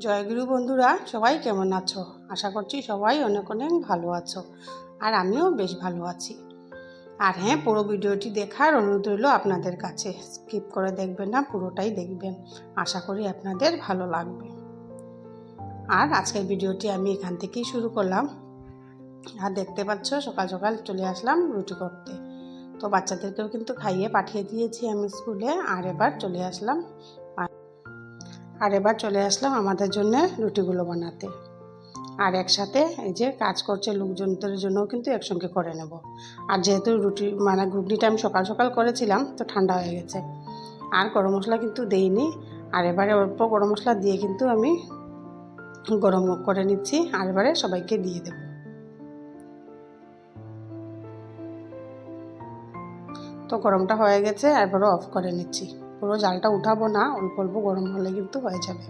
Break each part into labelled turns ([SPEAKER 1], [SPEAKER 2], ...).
[SPEAKER 1] জয়গুরু বন্ধুরা, সবাই কেমন আছো? আশা করছি সবাই অনেক অনেক ভালো আছো। আর আমিও বেশ ভালো আছি। আর হ্যাঁ, পুরো ভিডিওটি দেখার অনুরোধ রইল আপনাদের কাছে। স্কিপ করে দেখবেন না, পুরোটাই দেখবেন। আশা করি আপনাদের ভালো লাগবে। আর আজকের ভিডিওটি আমি এখান থেকেই শুরু করলাম। আর দেখতে পাচ্ছ, সকাল সকাল চলে আসলাম রুটি করতে। তো বাচ্চাদেরকেও কিন্তু খাইয়ে পাঠিয়ে দিয়েছি আমি স্কুলে। আর এবার চলে আসলাম আমাদের জন্য রুটিগুলো বানাতে। আর একসাথে এই যে কাজ করছে লোকজনদের জন্যও কিন্তু একসঙ্গে করে নেব। আর যেহেতু ঘুগনিটা আমি সকাল সকাল করেছিলাম, তো ঠান্ডা হয়ে গেছে। আর গরম মশলা কিন্তু দেইনি। আর এবারে অল্প গরম মশলা দিয়ে কিন্তু আমি গরম করে নিচ্ছি। আর এবারে সবাইকে দিয়ে দেব। তো গরমটা হয়ে গেছে, এরপরে অফ করে নিচ্ছি। পুরো জালটা উঠাবো না, অল্প অল্প গরম হলে কিন্তু হয়ে যাবে।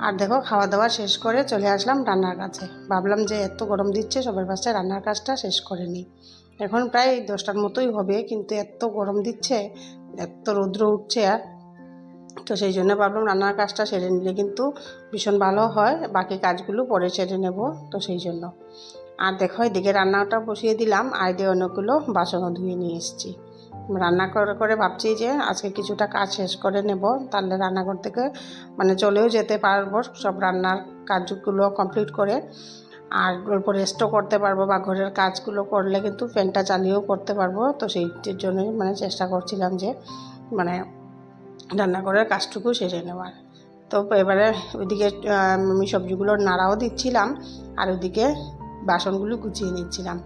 [SPEAKER 1] আর দেখো, খাওয়া দাওয়া শেষ করে চলে আসলাম রান্নার কাছে। ভাবলাম যে এত গরম দিচ্ছে, সবার ফার্স্টে রান্নার কাজটা শেষ করে নিই। এখন প্রায় 10টার মতোই হবে, কিন্তু এত গরম দিচ্ছে, এত রৌদ্র উঠছে। আর তো সেই জন্য ভাবলাম রান্নার কাজটা সেরে নিলে কিন্তু ভীষণ ভালো হয়, বাকি কাজগুলো পরে সেরে নেব। তো সেই জন্য আর দেখো, এদিকে রান্নাটা বসিয়ে দিলাম। আর এদিকে অনেকগুলো বাসনও ধুয়ে নিয়ে এসেছি। রান্না করে করে ভাবছি যে আজকে কিছুটা কাজ শেষ করে নেব, তাহলে রান্নাঘর থেকে চলেও যেতে পারবো সব রান্নার কাজগুলো কমপ্লিট করে। আর অল্প রেস্টও করতে পারবো, বা ঘরের কাজগুলো করলে কিন্তু ফ্যানটা চালিয়েও করতে পারবো। তো সেইটির জন্যই চেষ্টা করছিলাম যে রান্নাঘরের কাজটুকু সেরে নেওয়ার। তো এবারে ওইদিকে আমি সবজিগুলো নাড়াও দিচ্ছিলাম, আর ওইদিকে বাসনগুলো গুছিয়ে নিচ্ছিলাম।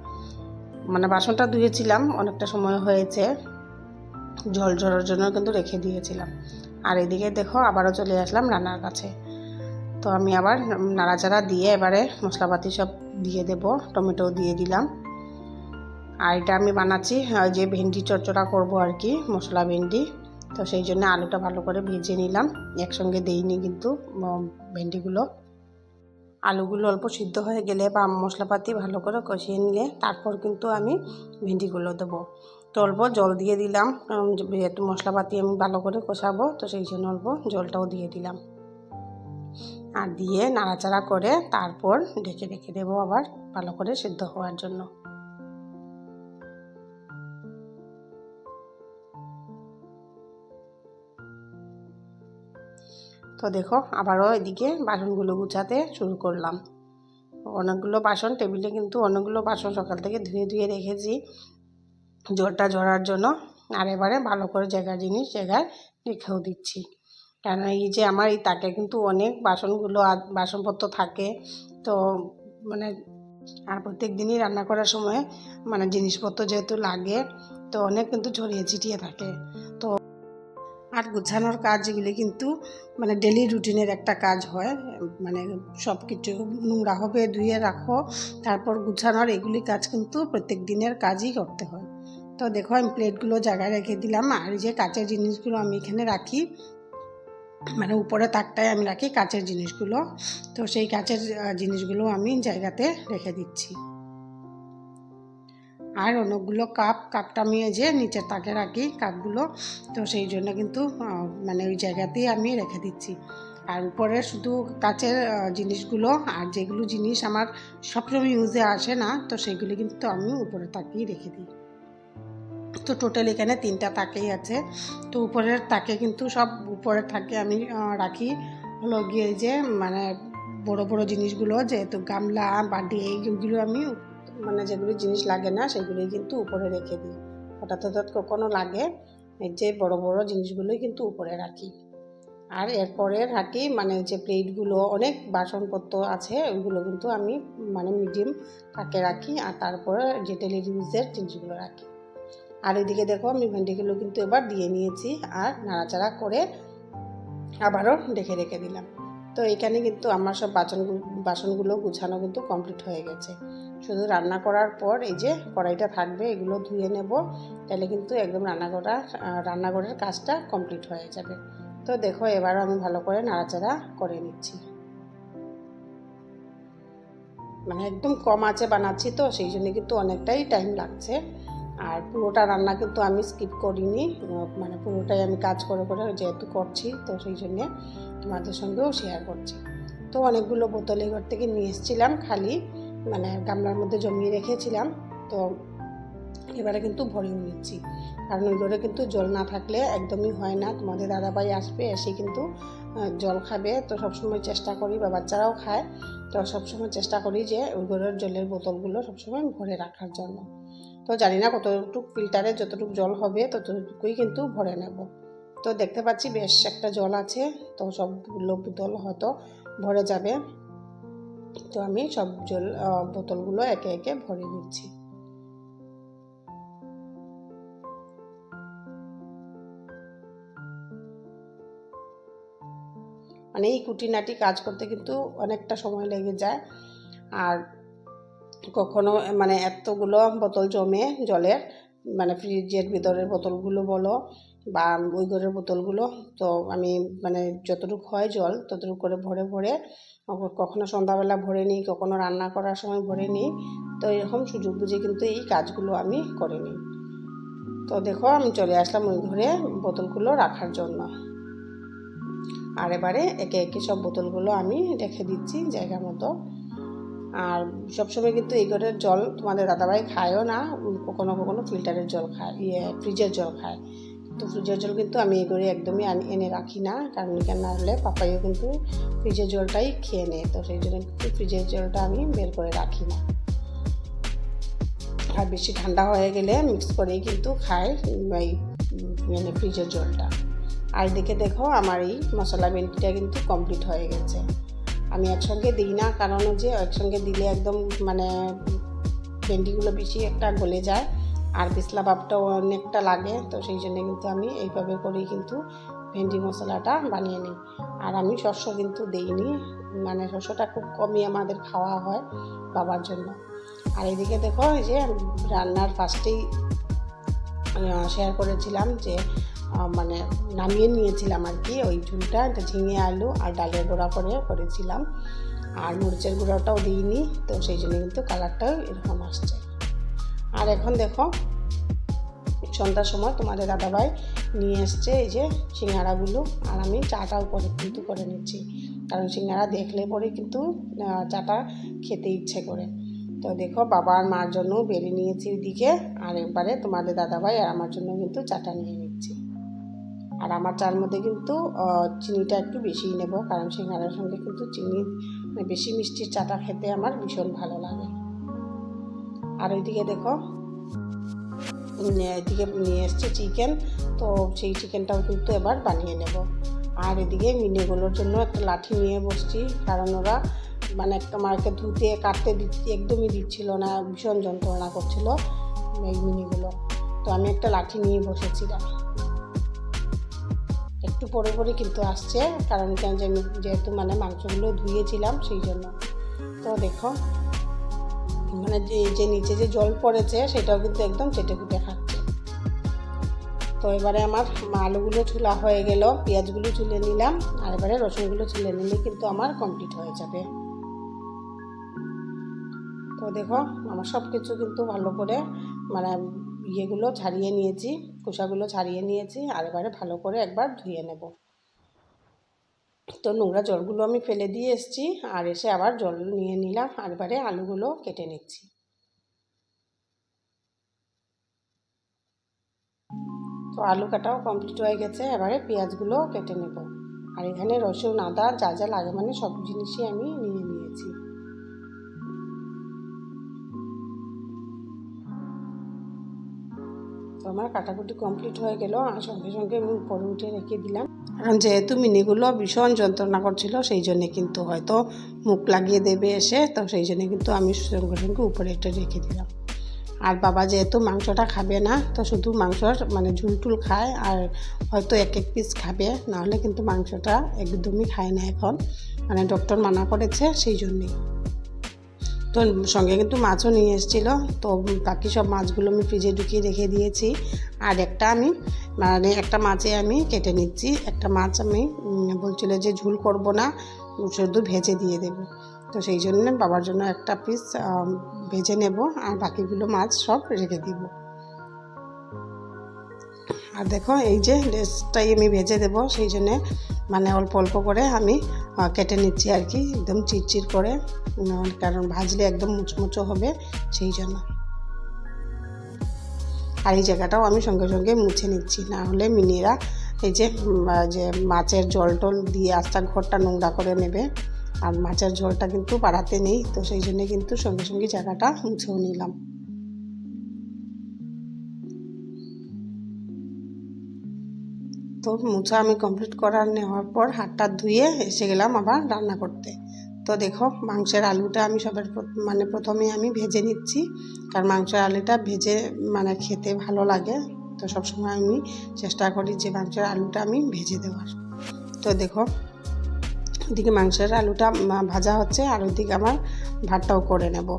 [SPEAKER 1] বাসনটা ধুয়েছিলাম, অনেকটা সময় হয়েছে, জল ঝরার জন্য কিন্তু রেখে দিয়েছিলাম। আর এদিকে দেখো, আবারও চলে আসলাম রান্নার কাছে। তো আমি আবার নাড়াচাড়া দিয়ে এবারে মশলাপাতি সব দিয়ে দেব। টমেটো দিয়ে দিলাম। আর এটা আমি বানাচ্ছি যে ভেন্ডি চচ্চড়া করব আর কি, মশলা ভেন্ডি। তো সেই জন্য আলুটা ভালো করে ভেজে নিলাম, একসঙ্গে দেইনি কিন্তু আলুগুলো অল্প সিদ্ধ হয়ে গেলে বা মশলাপাতি ভালো করে কষিয়ে নিলে তারপর কিন্তু আমি ভেন্ডিগুলো দেবো। তো অল্প জল দিয়ে দিলাম, কারণ যেহেতু মশলাপাতি আমি ভালো করে কষাবো, তো সেই জন্য অল্প জলটাও দিয়ে দিলাম। আর দিয়ে নাড়াচাড়া করে তারপর ঢেকে রেখে দেবো আবার ভালো করে সিদ্ধ হওয়ার জন্য। তো দেখো, আবারও এদিকে বাসনগুলো গুছাতে শুরু করলাম। অনেকগুলো বাসন টেবিলে, কিন্তু অনেকগুলো বাসন সকাল থেকে ধুয়ে ধুয়ে রেখেছি জলটা ঝরার জন্য। আর এবারে ভালো করে জায়গায় জায়গায় রেখেও দিচ্ছি, কেন এই যে আমার এই তাকে কিন্তু অনেক বাসনপত্র থাকে। তো আর প্রত্যেক দিনই রান্না করার সময় জিনিসপত্র যেহেতু লাগে, তো অনেক কিন্তু ছড়িয়ে ছিটিয়ে থাকে। তো আর গুছানোর কাজ এগুলি কিন্তু ডেলি রুটিনের একটা কাজ হয়। সব কিছু নোংরা হবে, ধুয়ে রাখো, তারপর গুছানোর এগুলি কাজ কিন্তু প্রত্যেক দিনের কাজই করতে হয়। তো দেখো, আমি প্লেটগুলো জায়গায় রেখে দিলাম। আর এই যে কাচের জিনিসগুলো আমি এখানে রাখি, উপরে তাকটায় আমি রাখি কাচের জিনিসগুলো। তো সেই কাচের জিনিসগুলো আমি জায়গাতে রেখে দিচ্ছি। আর অনেকগুলো কাপটা আমি এই যে নিচের তাকে রাখি কাপগুলো। তো সেই জন্য কিন্তু ওই জায়গাতেই আমি রেখে দিচ্ছি। আর উপরে শুধু কাচের জিনিসগুলো, আর যেগুলো জিনিস আমার সবসময় ইউজে আসে না, তো সেগুলি কিন্তু আমি উপরে তাকেই রেখে দিই। তো টোটাল এখানে 3টা তাকেই আছে। তো উপরের তাকে কিন্তু সব উপরের থাকে আমি রাখি হলো গিয়ে যে বড় বড় জিনিসগুলো, যেহেতু গামলা বাটি এইগুলো আমি যেগুলো জিনিস লাগে না সেগুলোই কিন্তু উপরে রেখে দিই। হঠাৎ কখনো লাগে, এই যে বড় বড় জিনিসগুলোই কিন্তু উপরে রাখি। আর এরপরে রাখি যে প্লেটগুলো, অনেক বাসনপত্র আছে, ওইগুলো কিন্তু আমি মিডিয়াম তাকে রাখি। আর তারপরে যে ডেলি ইউজের জিনিসগুলো রাখি। আর এদিকে দেখো, আমি ভেন্ডিগুলো কিন্তু এবার দিয়ে নিয়েছি, আর নাড়াচাড়া করে আবারও রেখে দিলাম। তো এখানে কিন্তু আমার সব বাসনগুলো গুছানো কিন্তু কমপ্লিট হয়ে গেছে। শুধু রান্না করার পর এই যে কড়াইটা থাকবে, এগুলো ধুয়ে নেব, তাহলে কিন্তু একদম রান্নাঘরের কাজটা কমপ্লিট হয়ে যাবে। তো দেখো, এবারও আমি ভালো করে নাড়াচাড়া করে নিচ্ছি। একদম কম আঁচে বানাচ্ছি, তো সেই জন্য কিন্তু অনেকটাই টাইম লাগছে। আর পুরোটা রান্না কিন্তু আমি স্কিপ করিনি, মানে পুরোটাই আমি কাজ করে করে যেহেতু করছি, তো সেই জন্যে তোমাদের সঙ্গেও শেয়ার করছি। তো অনেকগুলো বোতল এই ঘর থেকে নিয়ে এসেছিলাম, খালি মানে গামলার মধ্যে জমিয়ে রেখেছিলাম। তো এবারে কিন্তু ভরেও নিচ্ছি, কারণ ওই ঘরে কিন্তু জল না থাকলে একদমই হয় না। তোমাদের দাদাভাই আসবে, এসে কিন্তু জল খাবে, তো সবসময় চেষ্টা করি, বা বাচ্চারাও খায়, তো সবসময় চেষ্টা করি যে ওই ঘরের জলের বোতলগুলো সবসময় ভরে রাখার জন্য। তো জানি না কতটুকু ফিল্টারে যতটুকু জল হবে ততটুকুই কিন্তু ভরে নেব। তো দেখতে পাচ্ছি বেশ একটা জল আছে, তো সবগুলো বোতল হয়তো ভরে যাবে। তো আমি সব জল বোতলগুলো একে একে ভরে নিচ্ছি। মানে এই খুঁটিনাটি কাজ করতে কিন্তু অনেকটা সময় লেগে যায়। আর কখনো মানে এতগুলো বোতল জমে জলের, মানে ফ্রিজের ভিতরের বোতলগুলো বলো বা ওই ঘরের বোতলগুলো, তো আমি মানে যতটুকু হয় জল ততটুকু করে ভরে ভরে কখনো সন্ধ্যাবেলা ভরে নিই, কখনো রান্না করার সময় ভরে নিই। তো এরকম সুযোগ বুঝে কিন্তু এই কাজগুলো আমি করে নিই। তো দেখো আমি চলে আসলাম ওই ঘরে বোতলগুলো রাখার জন্য। আর এবারে একে একে সব বোতলগুলো আমি রেখে দিচ্ছি জায়গা মতো। আর সবসময় কিন্তু এই ঘরের জল তোমাদের দাদাভাই খায়ও না, কখনো কখনো ফিল্টারের জল খায়, ফ্রিজের জল খায়। তো ফ্রিজের জল কিন্তু আমি এই ঘরে একদমই এনে রাখি না, কারণ এখানে না হলে পাপাইও কিন্তু ফ্রিজের জলটাই খেয়ে নেয়, তো সেই জন্য কিন্তু ফ্রিজের জলটা আমি বের করে রাখি না। আর বেশি ঠান্ডা হয়ে গেলে মিক্স করেই কিন্তু খায় এই মানে ফ্রিজের জলটা। আর এদিকে দেখো আমার এই মশলা ভেন্ডিটা কিন্তু কমপ্লিট হয়ে গেছে। আমি একসঙ্গে দিই না, কারণ যে একসঙ্গে দিলে একদম মানে ভেন্ডিগুলো বেশি একটা গলে যায় আর পিছলা ভাবটাও অনেকটা লাগে, তো সেই জন্য কিন্তু আমি এইভাবে করেই কিন্তু ভেন্ডি মশলাটা বানিয়ে নিই। আর আমি শস্য কিন্তু দিইনি, মানে শস্যটা খুব কমই আমাদের খাওয়া হয় বাবার জন্য। আর এদিকে দেখো এই যে রান্নার ফার্স্টেই শেয়ার করেছিলাম যে মানে নামিয়ে নিয়েছিলাম আর কি ওই ঝুলটা, ঝিঙে আলু আর ডালের বড়া করে করেছিলাম, আর মরিচের গুঁড়োটাও দিইনি, তো সেই জন্য কিন্তু কালারটাও এরকম আসছে। আর এখন দেখো সন্ধ্যার সময় তোমাদের দাদাভাই নিয়ে এসছে এই যে সিঙ্গাড়াগুলো, আর আমি চাটাও কিন্তু করে নিচ্ছি, কারণ সিঙ্গাড়া দেখলে পরে কিন্তু চাটা খেতে ইচ্ছে করে। তো দেখো বাবা আর মার জন্য বেরিয়ে নিয়েছি ওইদিকে, আর একবারে তোমাদের দাদাভাই আর আমার জন্য কিন্তু চাটা নিয়ে নিচ্ছি। আর আমার চার মধ্যে কিন্তু চিনিটা একটু বেশিই নেব, কারণ সিঙ্গাড়ার সঙ্গে কিন্তু চিনি মানে বেশি মিষ্টির চাটা খেতে আমার ভীষণ ভালো লাগে। আর ওইদিকে দেখো এদিকে নিয়ে এসছে চিকেন, তো সেই চিকেনটাও কিন্তু এবার বানিয়ে নেব। আর এদিকে মিনিগুলোর জন্য একটা লাঠি নিয়ে বসছি, কারণ ওরা মানে একটা মাকে ধুতে কাটতে একদমই দিচ্ছিল না, ভীষণ যন্ত্রণা করছিল এই মিনিগুলো। তো আমি একটা লাঠি নিয়ে বসেছিলাম, একটু পরে পরে কিন্তু আসছে, কারণ কেন যে যেহেতু মানে মাংসগুলো ধুয়েছিলাম সেই জন্য। তো দেখো মানে যে নিচে যে জল পড়েছে সেটাও কিন্তু একদম চেটে ফুটে খাচ্ছে। তো এবারে আমার আলুগুলো ছুলা হয়ে গেল, পেঁয়াজগুলো ছুলে নিলাম, আর এবারে রসুনগুলো ছুলে নিলে কিন্তু আমার কমপ্লিট হয়ে যাবে। তো দেখো আমার সব কিছু কিন্তু ভালো করে মানে ইয়েগুলো ছাড়িয়ে নিয়েছি, খোসাগুলো ছাড়িয়ে নিয়েছি, আর এবারে ভালো করে একবার ধুয়ে নেব। তো নোংরা জলগুলো আমি ফেলে দিয়ে এসেছি, আর এসে আবার জল নিয়ে নিলাম, আর এবারে আলুগুলো কেটে নিচ্ছি। তো আলু কাটাও কমপ্লিট হয়ে গেছে, এবারে পেঁয়াজগুলো কেটে নেব। আর এখানে রসুন আদা যা যা লাগে মানে সব জিনিসই আমি নিয়ে নিয়েছি। তো আমার কাটাকুটি কমপ্লিট হয়ে গেল, আর সঙ্গে সঙ্গে আমি উপরে উঠে রেখে দিলাম, কারণ যেহেতু মিনিগুলো ভীষণ যন্ত্রণা করছিল সেই জন্যে কিন্তু হয়তো মুখ লাগিয়ে দেবে এসে, তো সেই জন্যে কিন্তু আমি সঙ্গে সঙ্গে উপরে একটা রেখে দিলাম। আর বাবা যেহেতু মাংসটা খাবে না, তো শুধু মাংসর মানে ঝুলটুল খায়, আর হয়তো এক এক পিস খাবে, নাহলে কিন্তু মাংসটা একদমই খায় না এখন, মানে ডক্টর মানা করেছে সেই জন্যেই। তো সঙ্গে কিন্তু মাছও নিয়ে এসেছিলো, তো বাকি সব মাছগুলো আমি ফ্রিজে ঢুকিয়ে রেখে দিয়েছি। আর একটা মাছে আমি কেটে নিচ্ছি, একটা মাছ আমি বলছিল যে ঝুল করব না, শুধু ভেজে দিয়ে দেব, তো সেই জন্য বাবার জন্য একটা পিস ভেজে নেব, আর বাকিগুলো মাছ সব রেখে দিব। আর দেখো এই যে লেসটাই আমি ভেজে দেবো, সেই জন্যে মানে অল্প অল্প করে আমি কেটে নিচ্ছি আর কি, একদম চিরচির করে, কারণ ভাজলে একদম মুচমুচো হবে সেই জন্য। আর এই জায়গাটাও আমি সঙ্গে সঙ্গে মুছে নিচ্ছি, না হলে মিনিরা এই যে মাছের জল টল দিয়ে আস্তা ঘরটা নোংরা করে নেবে, আর মাছের ঝোলটা কিন্তু বাড়াতে নেই, তো সেই জন্যে কিন্তু সঙ্গে সঙ্গে জায়গাটা মুছেও নিলাম। তো মুছা আমি কমপ্লিট করার নেওয়ার পর হাতটা ধুয়ে এসে গেলাম আবার রান্না করতে। তো দেখো মাংসের আলুটা আমি মানে প্রথমে আমি ভেজে নিচ্ছি, কারণ মাংসের আলুটা ভেজে মানে খেতে ভালো লাগে, তো সবসময় আমি চেষ্টা করি যে মাংসের আলুটা আমি ভেজে দেওয়ার। তো দেখো ওইদিকে মাংসের আলুটা ভাজা হচ্ছে, আর ওইদিকে আমার ভাতটাও করে নেব।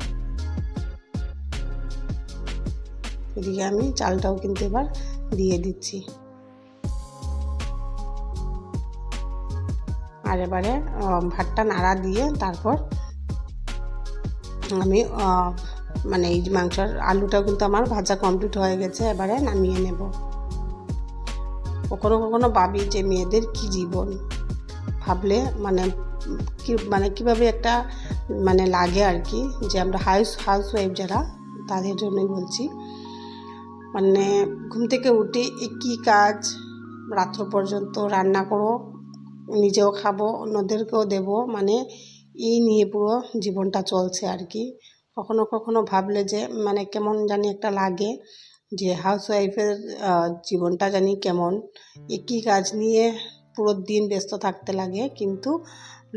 [SPEAKER 1] ওইদিকে আমি চালটাও কিন্তু এবার দিয়ে দিচ্ছি। আর এবারে ভাতটা নাড়া দিয়ে তারপর আমি মানে এই মাংসের আলুটাও কিন্তু আমার ভাজা কমপ্লিট হয়ে গেছে, এবারে নামিয়ে নেব। কখনো কখনো ভাবি যে মেয়েদের কি জীবন, ভাবলে মানে কীভাবে একটা মানে লাগে আর কি, যে আমরা হাউসওয়াইফ যারা, তাদের জন্যই বলছি। মানে ঘুম থেকে উঠে একই কাজ, রাত্র পর্যন্ত রান্না করো, নিজেও খাবো, অন্যদেরকেও দেবো, মানে এই নিয়ে পুরো জীবনটা চলছে আর কি। কখনো কখনো ভাবলে যে মানে কেমন জানি একটা লাগে, যে হাউসওয়াইফের জীবনটা জানি কেমন, একই কাজ নিয়ে পুরো দিন ব্যস্ত থাকতে লাগে, কিন্তু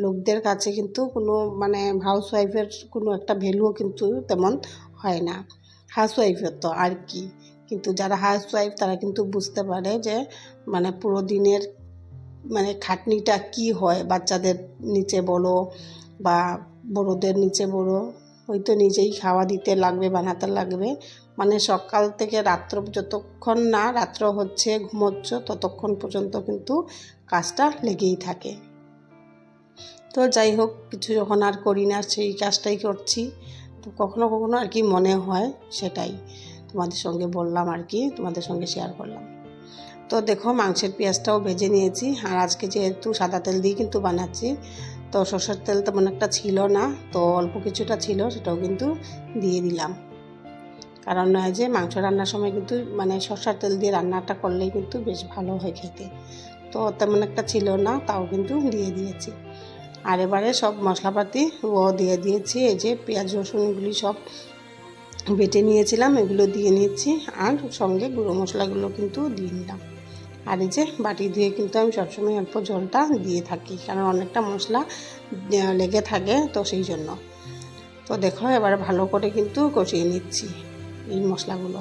[SPEAKER 1] লোকদের কাছে কিন্তু কোনো মানে হাউসওয়াইফের কোনো একটা ভ্যালুও কিন্তু তেমন হয় না। হাউসওয়াইফের তো আর কি, কিন্তু যারা হাউসওয়াইফ তারা কিন্তু বুঝতে পারে যে মানে পুরো দিনের মানে খাটনিটা কি হয়, বাচ্চাদের নিচে বলো বা বড়োদের নিচে বলো, ওই তো নিজেই খাওয়া দিতে লাগবে, বানাতে লাগবে, মানে সকাল থেকে রাত্র, যতক্ষণ না রাত্র হচ্ছে ঘুমোচ্ছ ততক্ষণ পর্যন্ত কিন্তু কাজটা লেগেই থাকে। তো যাই হোক, কিছু যখন আর করি না সেই কাজটাই করছি, তো কখনো কখনো আর কি মনে হয়, সেটাই তোমাদের সঙ্গে বললাম আর কি, তোমাদের সঙ্গে শেয়ার করলাম। তো দেখো মাংসের পেঁয়াজটাও ভেজে নিয়েছি, আর আজকে যেহেতু সাদা তেল দিয়ে কিন্তু বানাচ্ছি, তো সরষের তেল তেমন একটা ছিল না, তো অল্প কিছুটা ছিল, সেটাও কিন্তু দিয়ে দিলাম। কারণ নয় যে মাংস রান্নার সময় কিন্তু মানে সরষের তেল দিয়ে রান্নাটা করলেই কিন্তু বেশ ভালো হয় খেতে, তো তেমন একটা ছিল না, তাও কিন্তু দিয়ে দিয়েছি। আর এবারে সব মশলাপাতি দিয়ে দিয়েছি, এই যে পেঁয়াজ রসুনগুলি সব বেটে নিয়েছিলাম এগুলো দিয়ে নিয়েছি, আর সঙ্গে গুঁড়ো মশলাগুলো কিন্তু দিয়ে নিলাম। আর এই যে বাটি দিয়ে কিন্তু আমি সবসময় অল্প জলটা দিয়ে থাকি, কারণ অনেকটা মশলা লেগে থাকে, তো সেই জন্য। তো দেখো এবারে ভালো করে কিন্তু কষিয়ে নিচ্ছি এই মশলাগুলো।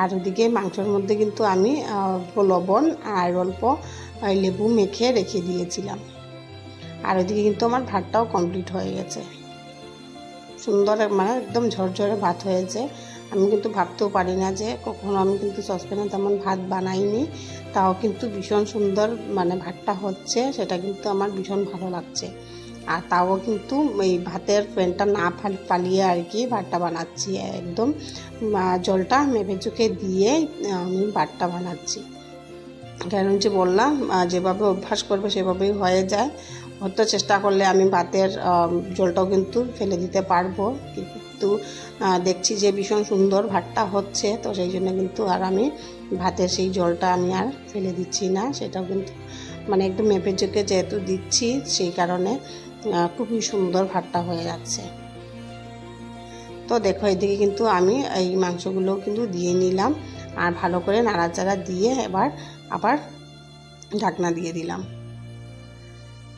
[SPEAKER 1] আর ওদিকে মাংসের মধ্যে কিন্তু আমি অল্প লবণ আর অল্প লেবু মেখে রেখে দিয়েছিলাম। আর ওদিকে কিন্তু আমার ভাতটাও কমপ্লিট হয়ে গেছে, সুন্দর মানে একদম ঝরঝরে ভাত হয়েছে। আমি কিন্তু ভাবতেও পারি না যে কখনো আমি কিন্তু সসপ্যানে তেমন ভাত বানাইনি, তাও কিন্তু ভীষণ সুন্দর মানে ভাতটা হচ্ছে, সেটা কিন্তু আমার ভীষণ ভালো লাগছে। আর তাও কিন্তু এই ভাতের ফ্যানটা না পালিয়ে আর কি ভাতটা বানাচ্ছি, একদম জলটা মেপে চুকে দিয়ে আমি ভাতটা বানাচ্ছি। কেন যে বললাম, যেভাবে অভ্যাস করবে সেভাবেই হয়ে যায়, হয়তো চেষ্টা করলে আমি ভাতের জলটাও কিন্তু ফেলে দিতে পারবো, কিন্তু দেখছি যে ভীষণ সুন্দর ভাতটা হচ্ছে, তো সেই জন্য কিন্তু আর আমি ভাতের সেই জলটা আমি আর ফেলে দিচ্ছি না, সেটাও কিন্তু মানে একটু মেপে চুকে যেহেতু দিচ্ছি, সেই কারণে খুবই সুন্দর ভাতটা হয়ে যাচ্ছে। তো দেখো এদিকে কিন্তু আমি এই মাংসগুলোও কিন্তু দিয়ে নিলাম, আর ভালো করে নাড়াচাড়া দিয়ে এবার আবার ঢাকনা দিয়ে দিলাম।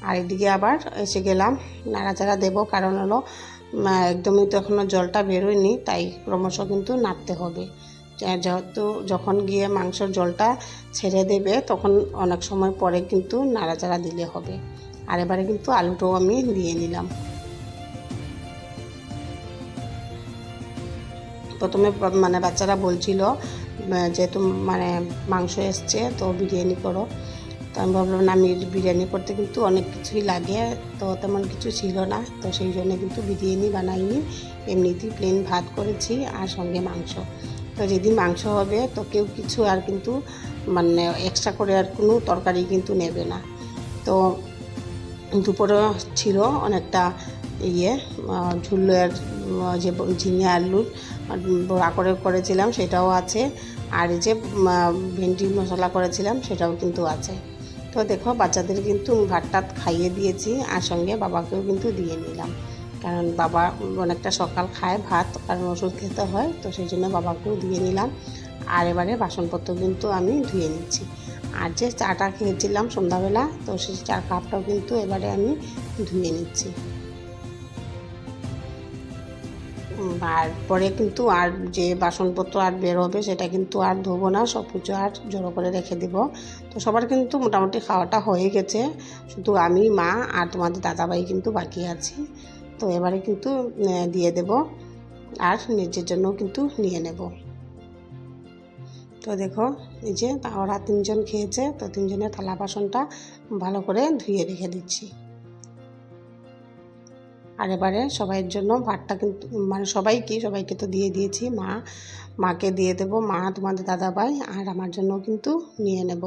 [SPEAKER 1] আর এদিকে আবার এসে গেলাম নাড়াচাড়া দেবো, কারণ হলো একদমই তো এখনও জলটা বেরোয়নি, তাই ক্রমশ কিন্তু নাড়তে হবে, যেহেতু যখন গিয়ে মাংসর জলটা ছেড়ে দেবে তখন অনেক সময় পরে কিন্তু নাড়াচাড়া দিলে হবে। আর এবারে কিন্তু আলুটাও আমি দিয়ে নিলাম। প্রথমে মানে বাচ্চারা বলছিল যেহেতু মানে মাংস এসছে তো বিরিয়ানি করো, তো আমি ভাবলাম না, আমি বিরিয়ানি করতে কিন্তু অনেক কিছুই লাগে, তো তেমন কিছু ছিল না, তো সেই জন্য কিন্তু বিরিয়ানি বানাইনি, এমনিতেই প্লেন ভাত করেছি আর সঙ্গে মাংস। তো যেদিন মাংস হবে তো কেউ কিছু আর কিন্তু মানে এক্সট্রা করে আর কোনো তরকারি কিন্তু নেবে না। তো দুপুরে ছিল অনেকটা ঝুলের যে ঝিঙে আলুর বড়া করে করেছিলাম সেটাও আছে, আর এই যে ভেন্ডি মশলা করেছিলাম সেটাও কিন্তু আছে। তো দেখো বাচ্চাদের কিন্তু ভাত টাত খাইয়ে দিয়েছি, আর সঙ্গে বাবাকেও কিন্তু দিয়ে নিলাম, কারণ বাবা অনেকটা সকাল খায় ভাত, কারণ ওষুধ খেতে হয়, তো সেই জন্য বাবাকেও দিয়ে নিলাম। আর এবারে বাসনপত্র কিন্তু আমি ধুয়ে নিচ্ছি। আর যে চাটা খেয়েছিলাম সন্ধ্যাবেলা, তো সেই চার কাপটাও কিন্তু এবারে আমি ধুয়ে নিচ্ছি। আর পরে কিন্তু আর যে বাসনপত্র আর বের হবে সেটা কিন্তু আর ধোবো না, সব কিছু আর জড়ো করে রেখে দিব। তো সবার কিন্তু মোটামুটি খাওয়াটা হয়ে গেছে, শুধু আমি, মা আর তোমাদের দাদাভাই কিন্তু বাকি আছি। তো এবারে কিন্তু দিয়ে দেব, আর নিজের জন্য কিন্তু নিয়ে নেব। তো দেখো এই যে ওরা 3 জন খেয়েছে, তো 3 জনের থালা বাসনটা ভালো করে ধুয়ে রেখে দিচ্ছি। আর এবারে সবাইয়ের জন্য ভাতটা কিন্তু মানে সবাইকে তো দিয়ে দিয়েছি, মাকে দিয়ে দেবো, মা, তোমাদের দাদাভাই আর আমার জন্য কিন্তু নিয়ে নেব।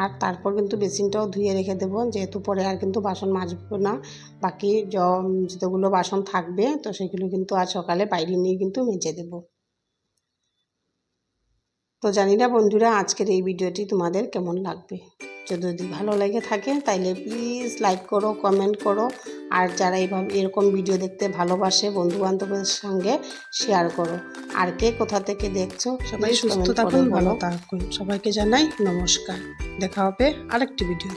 [SPEAKER 1] আর তারপর কিন্তু বেসিনটাও ধুয়ে রেখে দেবো, যেহেতু পরে আর কিন্তু বাসন মাজবো না, বাকি যতগুলো বাসন থাকবে তো সেগুলো কিন্তু আজ সকালে বাইরে নিয়ে কিন্তু মেজে দেবো। তো জানি না বন্ধুরা আজকের এই ভিডিওটি তোমাদের কেমন লাগবে। যদি ভালো লেগে থাকে তাইলে প্লিজ লাইক করো, কমেন্ট করো, আর যারা এরকম ভিডিও দেখতে ভালোবাসে বন্ধু বান্ধবের সঙ্গে শেয়ার করো। আর কে কোথা থেকে দেখছো সবাই সুস্থ থাকুন, ভালো থাকুন। সবাইকে জানাই নমস্কার, দেখা হবে আরেকটি ভিডিও।